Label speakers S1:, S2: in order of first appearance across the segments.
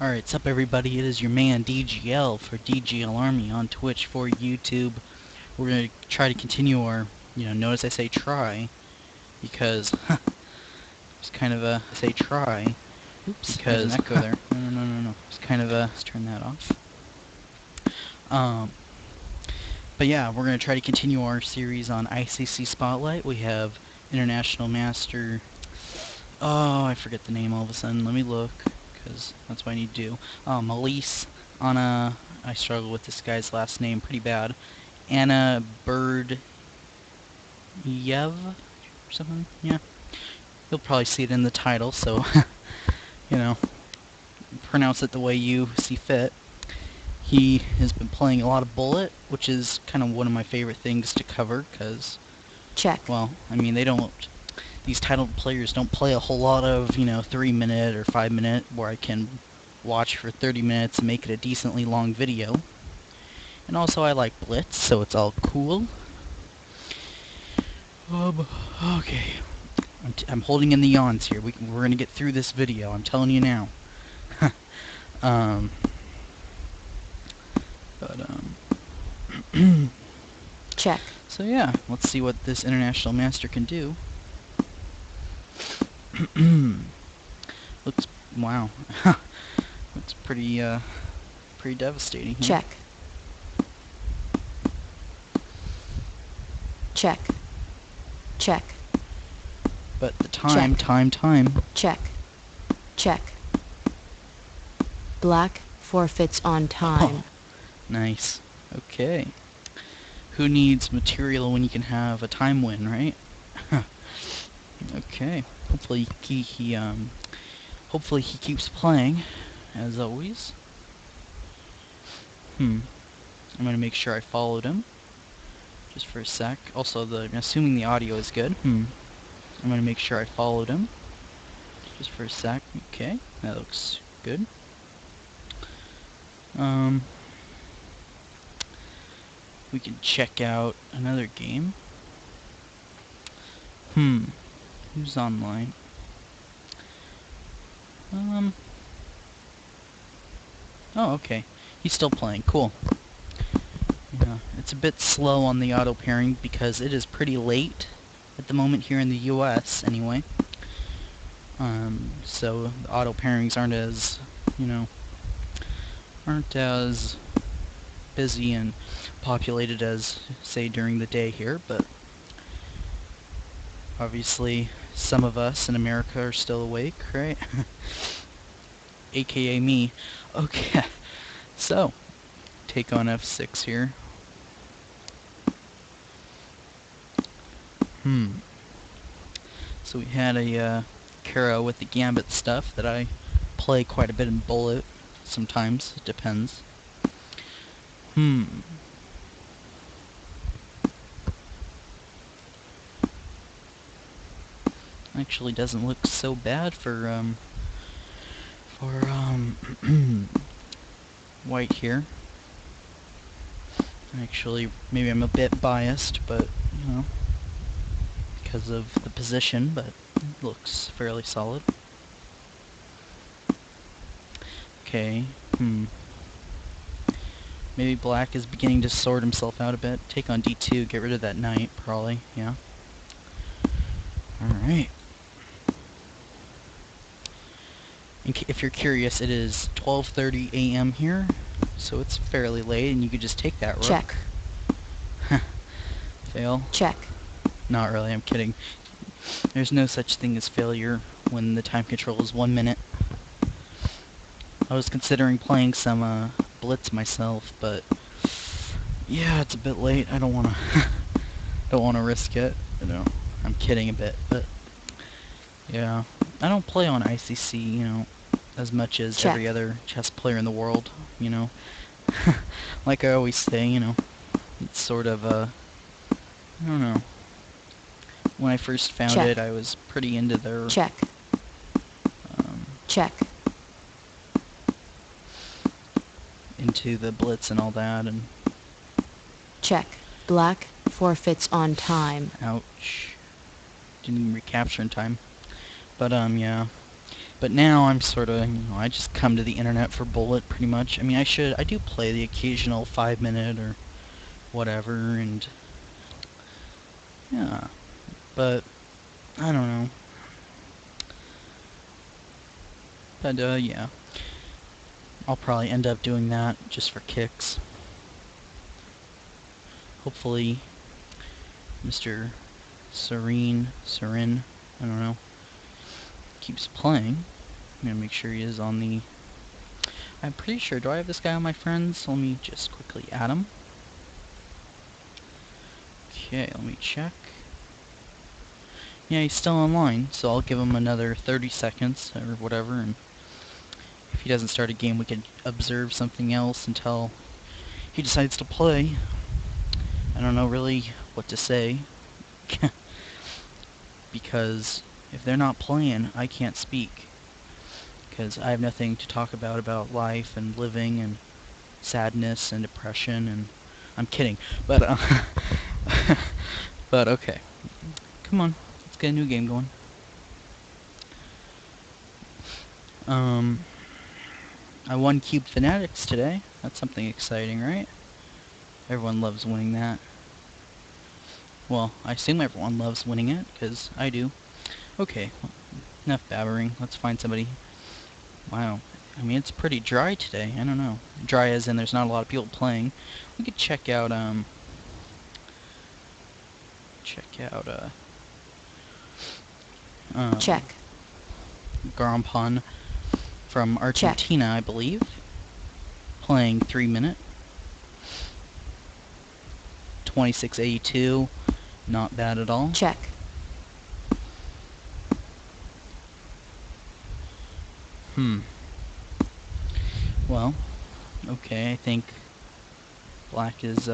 S1: Alright, what's up everybody? It is your man DGL for DGL Army on Twitch for YouTube. We're going to try to continue our, notice I say try, because, it's kind of a, I say try, oops, because, there's an echo there. No. It's kind of a, let's turn that off. But yeah, we're going to try to continue our series on ICC Spotlight. We have International Master, oh, I forget the name all of a sudden, let me look. Because that's what I need to do. Elise, Anna, I struggle with this guy's last name pretty bad. Anna Bird Yev or something? Yeah. You'll probably see it in the title, so, pronounce it the way you see fit. He has been playing a lot of Bullet, which is kind of one of my favorite things to cover, because, well, I mean, these titled players don't play a whole lot of, 3-minute or 5-minute where I can watch for 30 minutes and make it a decently long video. And also I like Blitz, so it's all cool. Okay. I'm holding in the yawns here. We're gonna get through this video, I'm telling you now.
S2: Check.
S1: So yeah, let's see what this International Master can do. Looks, wow. Looks pretty devastating here.
S2: Check. Check. Check.
S1: But the time.
S2: Check. Check. Black forfeits on time.
S1: Oh, nice. Okay. Who needs material when you can have a time win, right? Okay. Hopefully hopefully he keeps playing, as always. I'm gonna make sure I followed him. Just for a sec. Also, assuming the audio is good. I'm gonna make sure I followed him. Just for a sec. Okay, that looks good. We can check out another game. Who's online? Oh, okay. He's still playing. Cool. Yeah, it's a bit slow on the auto pairing because it is pretty late at the moment here in the US anyway. So the auto pairings aren't as, aren't as busy and populated as, say, during the day here, but obviously some of us in America are still awake, right? AKA me. Okay, so take on F6 here. So we had a Kara with the Gambit stuff that I play quite a bit in Bullet. Sometimes, it depends. Actually doesn't look so bad for white here. Actually, maybe I'm a bit biased, but, because of the position, but it looks fairly solid. Okay, Maybe black is beginning to sort himself out a bit. Take on D2, get rid of that knight, probably, yeah. Alright. If you're curious, it is 12:30 a.m. here, so it's fairly late, and you could just take that rook.
S2: Check.
S1: Fail.
S2: Check.
S1: Not really, I'm kidding. There's no such thing as failure when the time control is 1 minute. I was considering playing some Blitz myself, but yeah, it's a bit late. I don't wanna don't wanna risk it. I'm kidding a bit, but yeah. I don't play on ICC, as much as every other chess player in the world, Like I always say, it's sort of I don't know. When I first found it, I was pretty into their...
S2: Check.
S1: Into the Blitz and all that, and...
S2: Check. Black forfeits on time.
S1: Ouch. Didn't even recapture in time. But, yeah. But now I'm sort of, I just come to the internet for bullet pretty much. I mean, I do play the occasional 5-minute or whatever, and yeah, but I don't know. But yeah, I'll probably end up doing that just for kicks. Hopefully, Mr. Serene, I don't know, keeps playing. I'm gonna make sure he is on the... I'm pretty sure, do I have this guy on my friends? Let me just quickly add him. Okay, let me check. Yeah, he's still online, so I'll give him another 30 seconds or whatever, and if he doesn't start a game, we can observe something else until he decides to play. I don't know really what to say, because if they're not playing, I can't speak, because I have nothing to talk about life and living and sadness and depression, and I'm kidding, but but okay, come on, let's get a new game going. I won Cube Fanatics today. That's something exciting, right? Everyone loves winning that. Well, I assume everyone loves winning it, because I do. Okay, enough babbering. Let's find somebody. Wow. I mean, it's pretty dry today. I don't know. Dry as in there's not a lot of people playing. We could check out,
S2: Check.
S1: Garompon from Argentina, I believe. Playing 3-minute. 2682. Not bad at all.
S2: Check.
S1: Well, okay, I think black is,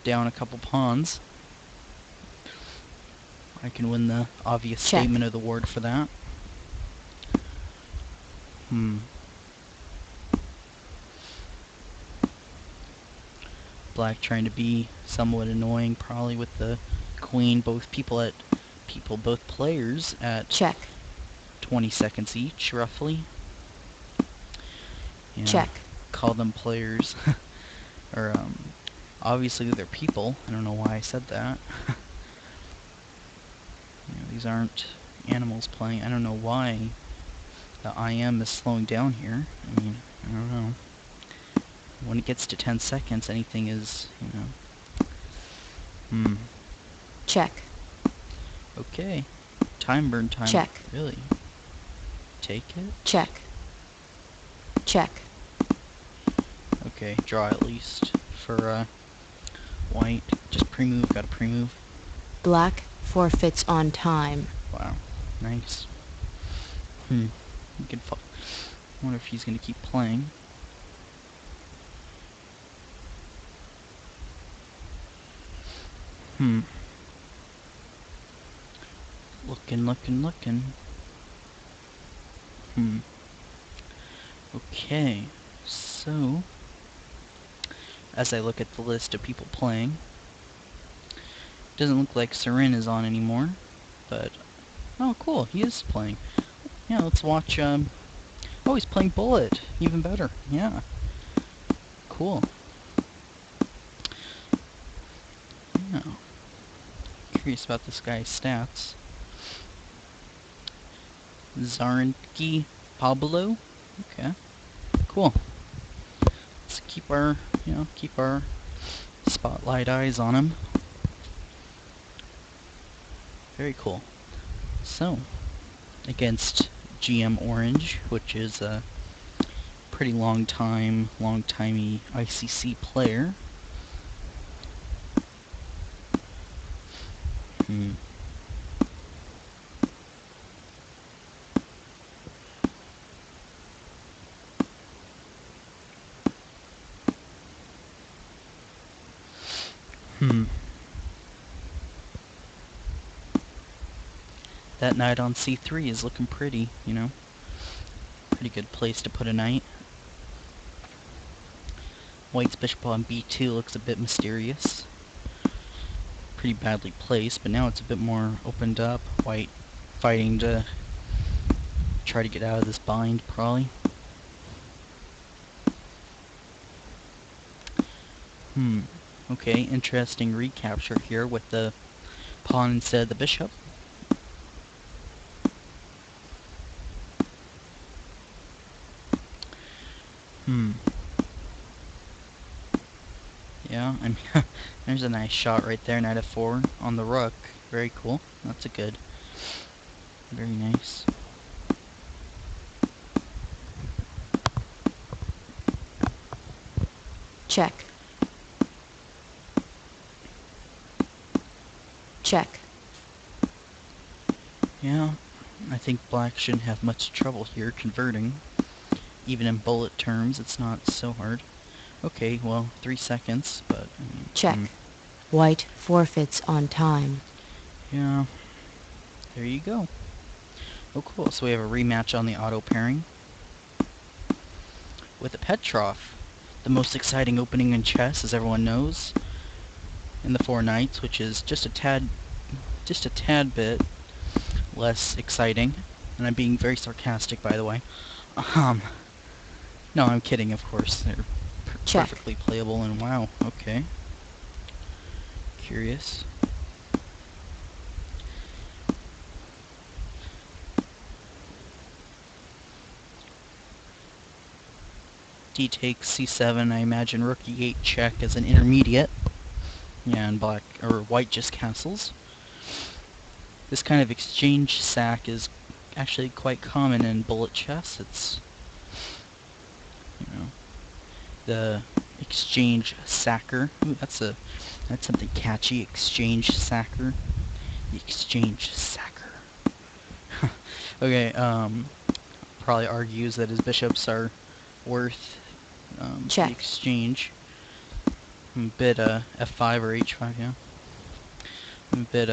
S1: down a couple pawns. I can win the obvious statement of the ward for that. Black trying to be somewhat annoying, probably with the queen. Both players at
S2: check.
S1: 20 seconds each, roughly. Yeah,
S2: check.
S1: Call them players. Or, obviously they're people. I don't know why I said that. These aren't animals playing. I don't know why the IM is slowing down here. I mean, I don't know. When it gets to 10 seconds, anything is,
S2: Check.
S1: Okay. Time burn time.
S2: Check.
S1: Really? Take it?
S2: Check. Check.
S1: Okay, draw at least for, white. Just pre-move, gotta pre-move.
S2: Black forfeits on time.
S1: Wow. Nice. You can I wonder if he's gonna keep playing. Looking. Okay, so as I look at the list of people playing, doesn't look like Seren is on anymore, but oh cool, he is playing. Yeah, let's watch, oh, he's playing Bullet, even better, yeah. Cool. Yeah. Curious about this guy's stats. Zarnicki Pablo? Okay. Cool. Let's keep our, keep our spotlight eyes on him. Very cool. So, against GM Orange, which is a pretty long-timey ICC player. That knight on c3 is looking pretty, Pretty good place to put a knight. White's bishop on b2 looks a bit mysterious. Pretty badly placed, but now it's a bit more opened up. White fighting to Try to get out of this bind, probably. Okay, interesting recapture here with the pawn instead of the bishop. Yeah, I mean, there's a nice shot right there, knight f4 on the rook. Very cool. That's a good. Very nice.
S2: Check. Check.
S1: Yeah, I think black shouldn't have much trouble here converting. Even in bullet terms, it's not so hard. Okay, well, 3 seconds, but I mean,
S2: Check. White forfeits on time.
S1: yeah, there you go. Oh, cool. So we have a rematch on the auto pairing with a Petrov, the most exciting opening in chess, as everyone knows, in the 4 knights, which is just a tad bit less exciting. And I'm being very sarcastic, by the way. No, I'm kidding, of course. They're perfectly playable, and wow, okay. Curious. D takes c7, I imagine rook e8 check as an intermediate. Yeah, and white just castles. This kind of exchange sack is actually quite common in bullet chess. It's, you know, the exchange sacker. Ooh, that's something catchy. Exchange sacker. The exchange sacker. Okay, probably argues that his bishops are worth the exchange. I'm a bit f5 or h5, yeah. I'm a bit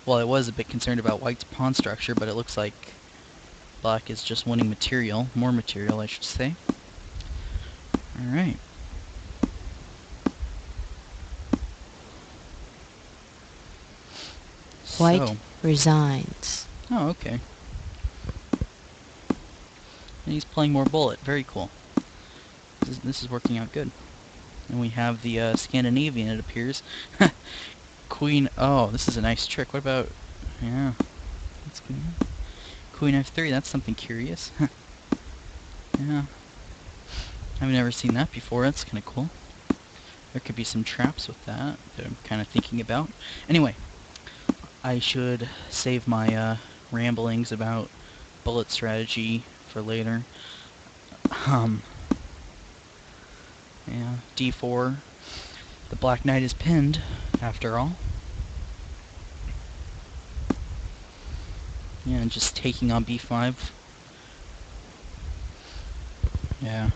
S1: well, I was a bit concerned about white's pawn structure, but it looks like black is just winning material, more material, I should say. All right.
S2: White resigns.
S1: Oh, okay. And he's playing more bullet. Very cool. This is working out good. And we have the Scandinavian, it appears. Queen. Oh, this is a nice trick. What about? Yeah. That's good. Queen f3. That's something curious. Yeah. I've never seen that before. That's kind of cool. There could be some traps with that I'm kind of thinking about. Anyway, I should save my ramblings about bullet strategy for later. Yeah, d4. The black knight is pinned, after all. Yeah, and just taking on b5. Yeah.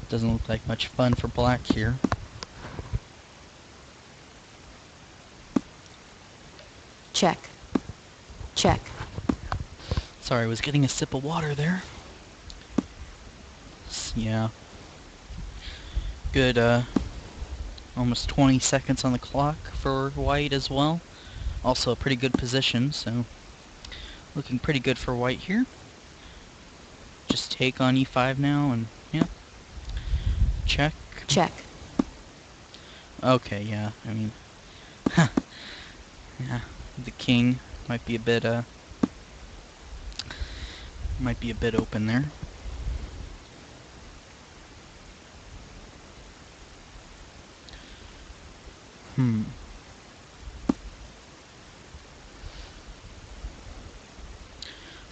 S1: Doesn't look like much fun for black here.
S2: Check. Check.
S1: Sorry, I was getting a sip of water there. Yeah. Good, almost 20 seconds on the clock for white as well. Also a pretty good position, so looking pretty good for white here. Just take on e5 now, and yeah. Check.
S2: Check.
S1: Okay, yeah, I mean, yeah, the king might be a bit open there.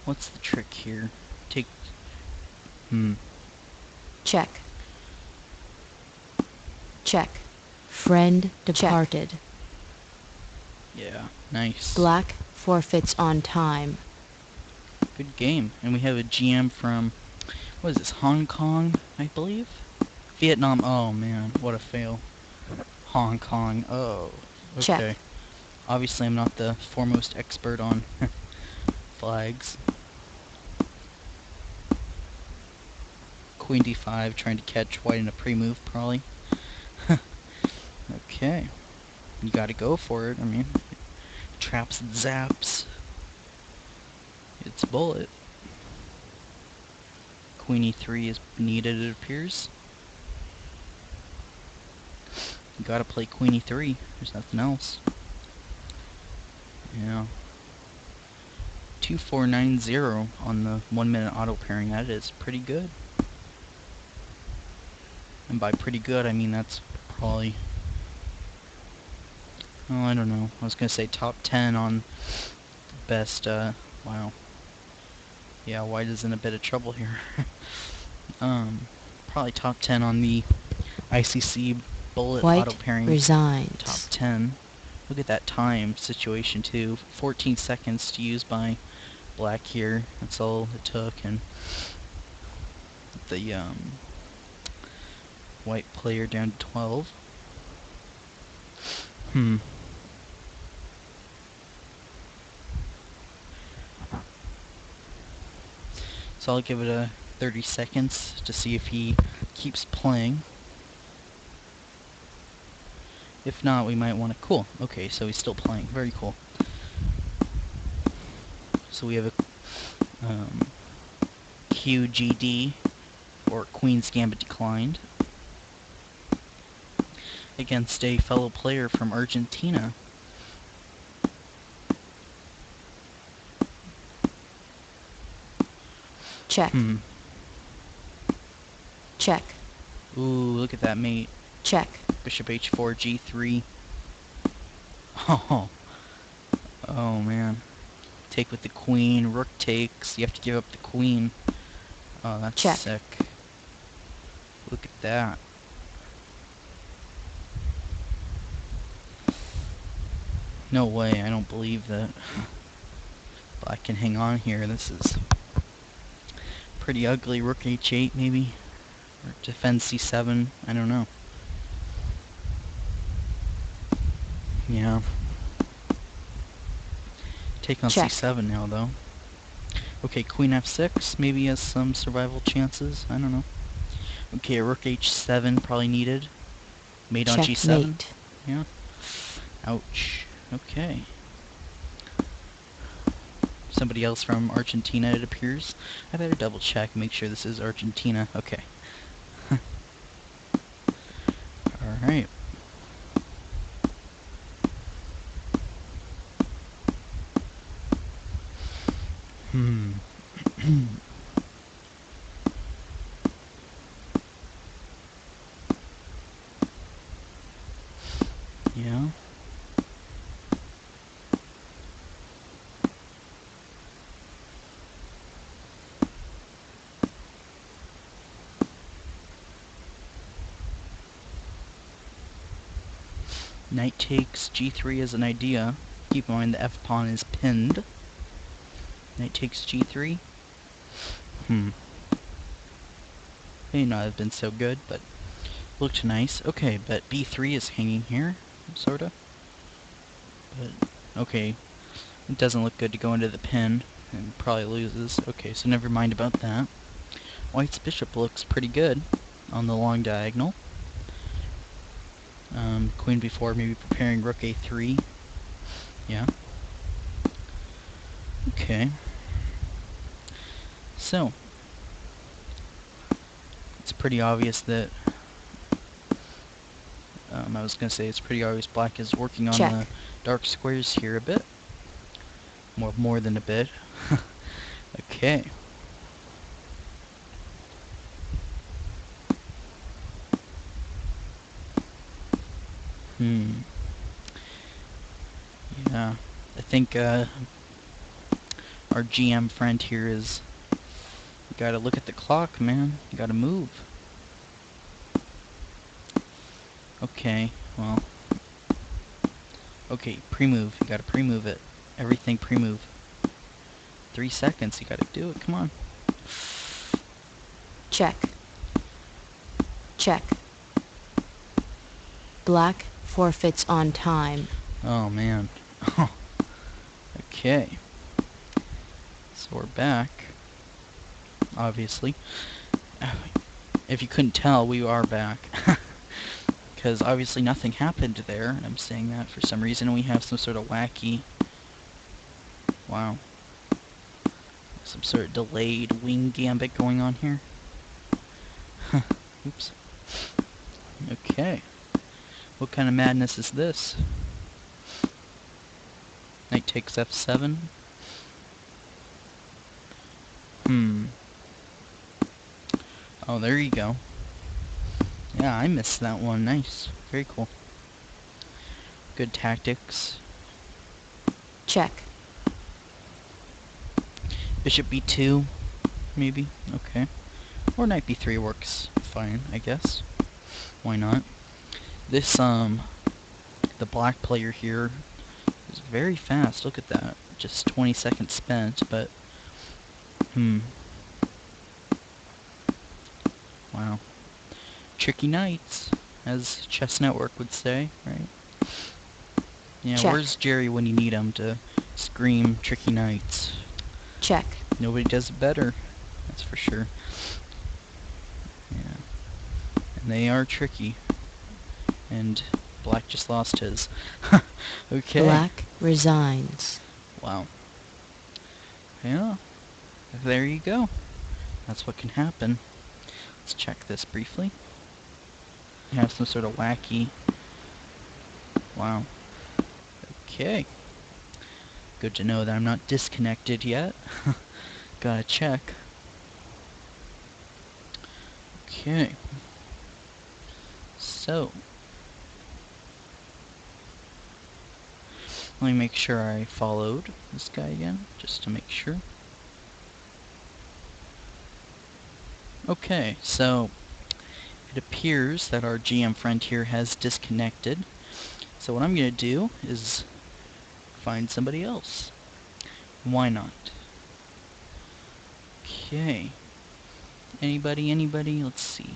S1: What's the trick here? Take...
S2: Check. Check. Friend departed. Check.
S1: Yeah, nice.
S2: Black forfeits on time.
S1: Good game. And we have a GM from, what is this, Hong Kong, I believe? Vietnam. Oh, man, what a fail. Hong Kong. Oh, okay.
S2: Check.
S1: Obviously, I'm not the foremost expert on flags. Queen d5, trying to catch white in a pre-move, probably. Okay. You gotta go for it, I mean. Traps and zaps. It's bullet. Queen e3 is needed, it appears. You gotta play queen e3. There's nothing else. Yeah. 2490 on the 1 minute auto pairing. That is pretty good. And by pretty good, I mean that's probably... Oh, I don't know. I was gonna say top 10 on best, wow. Yeah, white is in a bit of trouble here. Probably top 10 on the ICC bullet auto
S2: White
S1: pairing.
S2: resigns.
S1: Top 10. Look at that time situation too. 14 seconds to use by black here. That's all it took, and the white player down to 12. So I'll give it a 30 seconds to see if he keeps playing. If not, we might want to... Cool. Okay, so he's still playing. Very cool. So we have a QGD, or Queen's Gambit declined, against a fellow player from Argentina.
S2: Check. Check.
S1: Ooh, look at that mate.
S2: Check.
S1: Bishop h4, g3. Oh man. Take with the queen, rook takes, you have to give up the queen. Oh, that's
S2: Check.
S1: sick. Look at that. No way, I don't believe that black can hang on here. This is pretty ugly. Rook h8 maybe? Or defend c7, I don't know. Yeah. Take on
S2: Check.
S1: c7 now, though. Okay, queen f6 maybe has some survival chances. I don't know. Okay, rook h7 probably needed. Mate on g7.
S2: Checkmate.
S1: Yeah. Ouch. Okay. Somebody else from Argentina, it appears. I better double check, make sure this is Argentina. Okay. Alright. Yeah. Knight takes g3 as an idea. Keep in mind the f-pawn is pinned. Knight takes g3. May not have been so good, but looked nice. Okay, but b3 is hanging here, sorta. But, okay, it doesn't look good to go into the pin, and probably loses. Okay, so never mind about that. White's bishop looks pretty good on the long diagonal. Queen b4, maybe preparing rook a3. Yeah. Okay. So, it's pretty obvious that... I was gonna say it's pretty obvious black is working on the dark squares here a bit. More than a bit. Okay. Yeah, I think our GM friend here is... You gotta look at the clock, man. You gotta move. Okay, well... Okay, pre-move. You gotta pre-move it. Everything pre-move. 3 seconds, you gotta do it, come on.
S2: Check. Check. Black forfeits on time.
S1: Oh, man. Okay. So we're back. Obviously. If you couldn't tell, we are back. Because obviously nothing happened there, and I'm saying that for some reason. We have some sort of wacky... Wow. some sort of delayed wing gambit going on here. Oops. Okay. What kind of madness is this? Knight takes f7. Oh, there you go. Yeah, I missed that one. Nice. Very cool. Good tactics.
S2: Check.
S1: Bishop b2, maybe? Okay. Or knight b3 works fine, I guess. Why not? This, the black player here is very fast. Look at that. Just 20 seconds spent, but... Wow. Tricky knights, as Chess Network would say, right? Yeah,
S2: Check.
S1: where's Jerry when you need him to scream tricky knights?
S2: Check.
S1: Nobody does it better, that's for sure. Yeah. And they are tricky. And black just lost his. Okay.
S2: Black resigns.
S1: Wow. Yeah. There you go. That's what can happen. Let's check this briefly. We have some sort of wacky... Wow. Okay. Good to know that I'm not disconnected yet. Gotta check. Okay. So. Let me make sure I followed this guy again, just to make sure. Okay, so it appears that our GM friend here has disconnected. So what I'm going to do is find somebody else. Why not? Okay. Anybody? Let's see.